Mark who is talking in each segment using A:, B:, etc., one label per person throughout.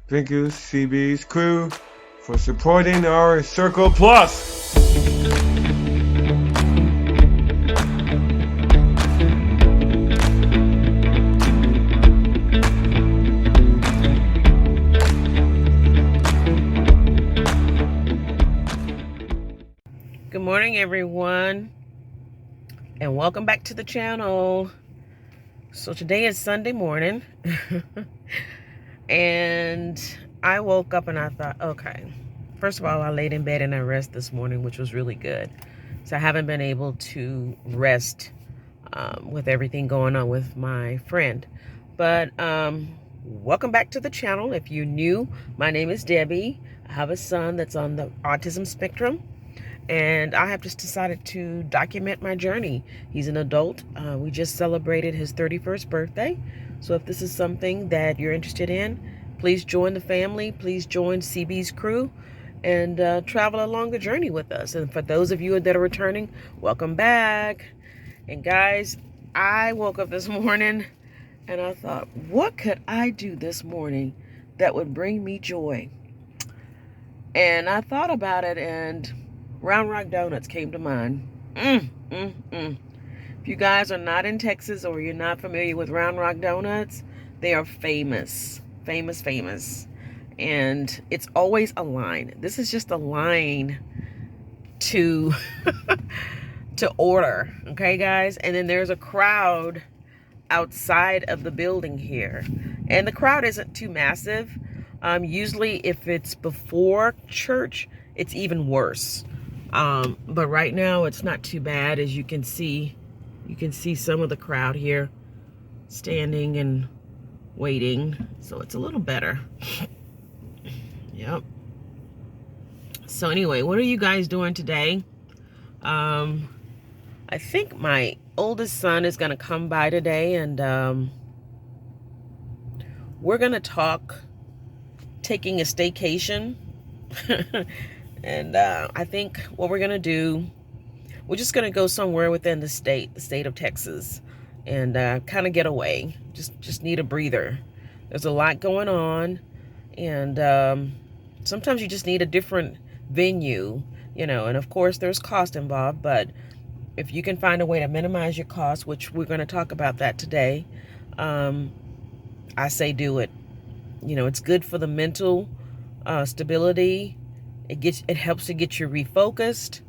A: Thank you, CB's crew, for supporting our Circle Plus.
B: Good morning, everyone, and welcome back to the channel. So today is Sunday morning, and I woke up and I thought, okay, first of all, I laid in bed and I rested this morning, which was really good. So I haven't been able to rest with everything going on with my friend. But welcome back to the channel. If you're new, my name is Debbie. I have a son that's on the autism spectrum, and I have just decided to document my journey. He's an adult. We just celebrated his 31st birthday. So if this is something that you're interested in, please join the family. Please join CB's crew and travel along the journey with us. And for those of you that are returning, welcome back. And guys, I woke up this morning and I thought, what could I do this morning that would bring me joy? And I thought about it, and Round Rock Donuts came to mind. If you guys are not in Texas or you're not familiar with Round Rock Donuts, they are famous, famous, famous. And it's always a line. This is just a line to to order, okay, guys? And then there's a crowd outside of the building here. And the crowd isn't too massive. Usually if it's before church, it's even worse. But right now it's not too bad. As you can see some of the crowd here standing and waiting. So it's a little better. Yep. So anyway, what are you guys doing today? I think my oldest son is going to come by today, and we're going to talk taking a staycation. And I think what we're going to do, we're just going to go somewhere within the state of Texas, and kind of get away. Just need a breather. There's a lot going on, and sometimes you just need a different venue, and of course there's cost involved, but if you can find a way to minimize your costs, which we're going to talk about that today, I say do it. It's good for the mental stability. It helps to get you refocused,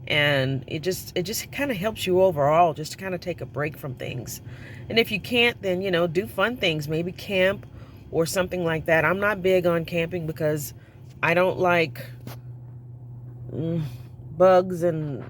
B: and it just kind of helps you overall just to kind of take a break from things. And if you can't, then do fun things, maybe camp or something like that. I'm not big on camping because I don't like bugs, and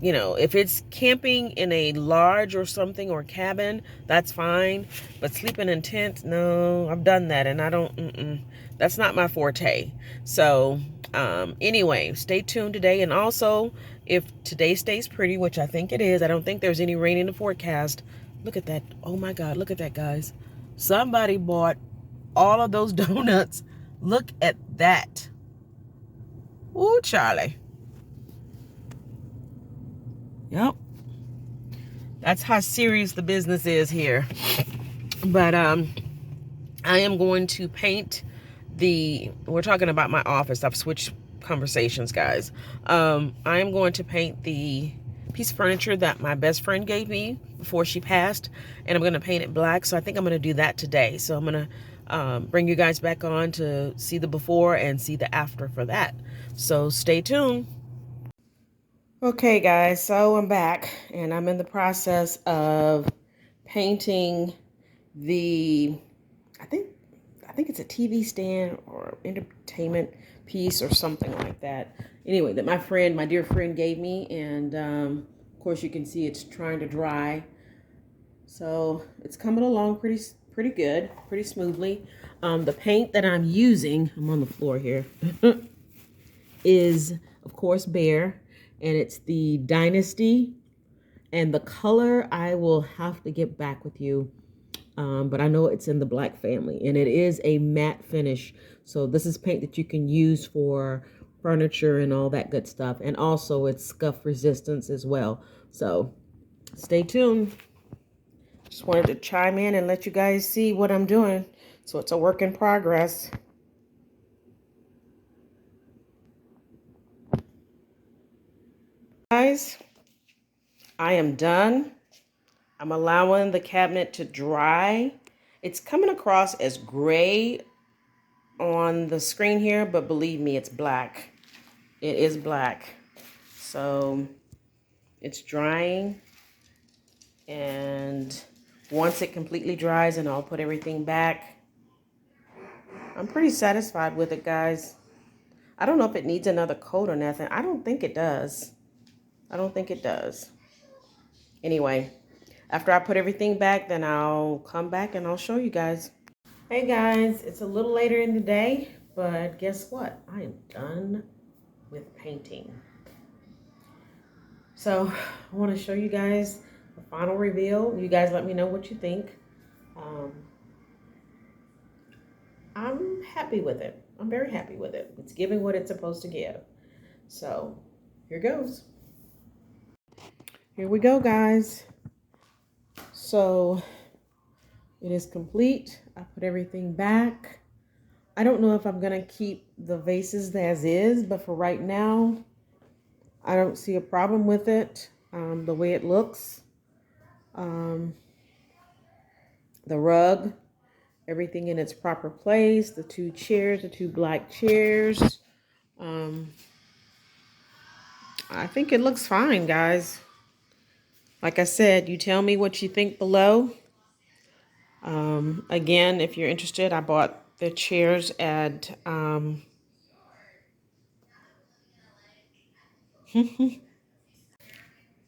B: if it's camping in a lodge or something, or cabin, that's fine. But sleeping in tent, no, I've done that, and I don't, that's not my forte. So anyway, stay tuned today. And also, if today stays pretty, which I think it is, I don't think there's any rain in the forecast. Look at that. Oh my God, look at that, guys. Somebody bought all of those donuts. Look at that. Ooh, Charlie. Yep. That's how serious the business is here. But I am going to paint we're talking about my office. I've switched conversations, guys. I am going to paint the piece of furniture that my best friend gave me before she passed, and I'm going to paint it black. So I think I'm going to do that today. So I'm going to bring you guys back on to see the before and see the after for that. So stay tuned. Okay, guys, so I'm back, and I'm in the process of painting I think it's a TV stand or entertainment piece or something like that. Anyway, that my dear friend gave me, and of course you can see it's trying to dry. So it's coming along pretty good, pretty smoothly. The paint that I'm using, I'm on the floor here, is of course Behr. And it's the Dynasty. And the color, I will have to get back with you. But I know it's in the black family. And it is a matte finish. So this is paint that you can use for furniture and all that good stuff. And also it's scuff resistance as well. So stay tuned. Just wanted to chime in and let you guys see what I'm doing. So it's a work in progress. Guys, I am done. I'm allowing the cabinet to dry. It's coming across as gray on the screen here, but believe me, it's black. It is black. So it's drying, and once it completely dries and I'll put everything back, I'm pretty satisfied with it, guys. I don't know if it needs another coat or nothing. I don't think it does. I don't think it does. Anyway, after I put everything back, then I'll come back and I'll show you guys. Hey guys, it's a little later in the day, but guess what? I am done with painting. So I want to show you guys the final reveal. You guys let me know what you think. I'm happy with it. I'm very happy with it. It's giving what it's supposed to give. So here goes. Here we go, guys. So it is complete. I put everything back. I don't know if I'm going to keep the vases as is, but for right now, I don't see a problem with it. The way it looks. The rug, everything in its proper place. The two chairs, the two black chairs. I think it looks fine, guys. Like I said, you tell me what you think below. Again, if you're interested, I bought the chairs at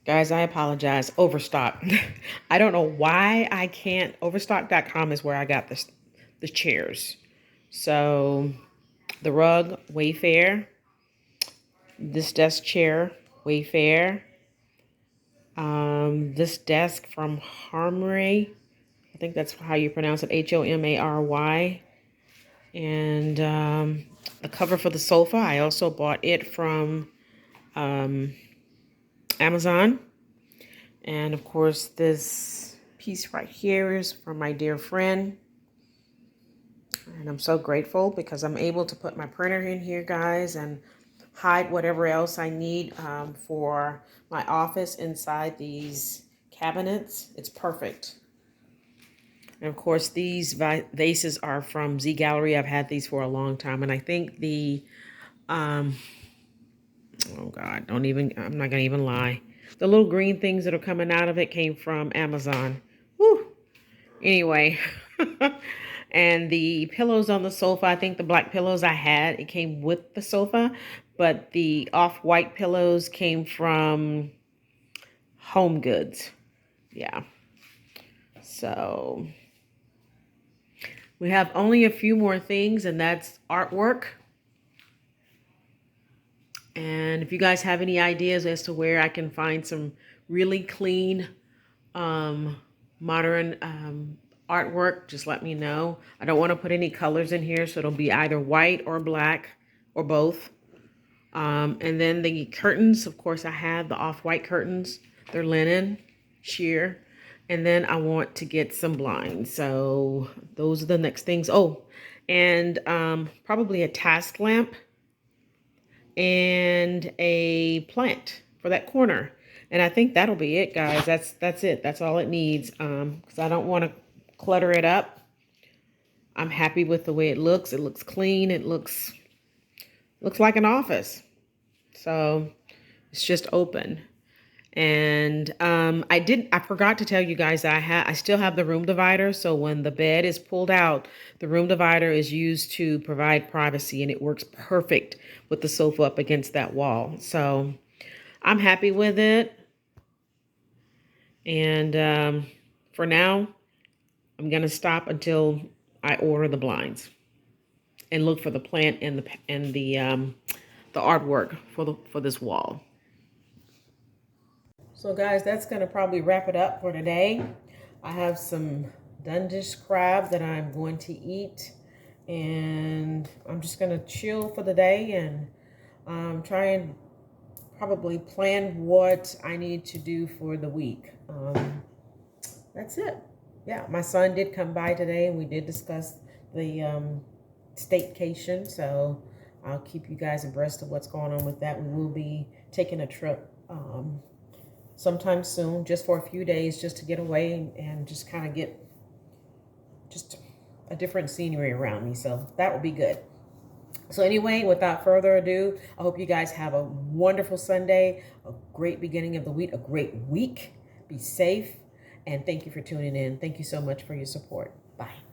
B: guys, I apologize. Overstock. I don't know why I can't. Overstock.com is where I got the chairs. So the rug, Wayfair. This desk chair, Wayfair. This desk from Homary. I think that's how you pronounce it, Homary. And the cover for the sofa, I also bought it from Amazon. And of course, this piece right here is from my dear friend. And I'm so grateful because I'm able to put my printer in here, guys, and hide whatever else I need for my office inside these cabinets. It's perfect. And of course, these vases are from Z Gallerie. I've had these for a long time. And I think the, oh God, I'm not gonna even lie. The little green things that are coming out of it came from Amazon. Whew. Anyway, and the pillows on the sofa, I think the black pillows I had, it came with the sofa, but the off-white pillows came from Home Goods. Yeah. So we have only a few more things, and that's artwork. And if you guys have any ideas as to where I can find some really clean, modern artwork, just let me know. I don't want to put any colors in here, so it'll be either white or black or both. And then the curtains, of course, I have the off-white curtains. They're linen, sheer. And then I want to get some blinds. So those are the next things. Oh, and probably a task lamp and a plant for that corner. And I think that'll be it, guys. That's it. That's all it needs. Because I don't want to clutter it up. I'm happy with the way it looks. It looks clean. It looks like an office. So it's just open. And I forgot to tell you guys I still have the room divider. So when the bed is pulled out, the room divider is used to provide privacy, and it works perfect with the sofa up against that wall. So I'm happy with it. And for now, I'm gonna stop until I order the blinds and look for the plant and the artwork for this wall. So guys, that's going to probably wrap it up for today. I have some Dungeness crab that I'm going to eat, and I'm just going to chill for the day and try and probably plan what I need to do for the week. That's it. Yeah, my son did come by today, and we did discuss the staycation. So I'll keep you guys abreast of what's going on with that. We will be taking a trip sometime soon, just for a few days, just to get away and just kind of get just a different scenery around me. So that will be good. So anyway, without further ado, I hope you guys have a wonderful Sunday, a great beginning of the week, a great week. Be safe, and thank you for tuning in. Thank you so much for your support. Bye.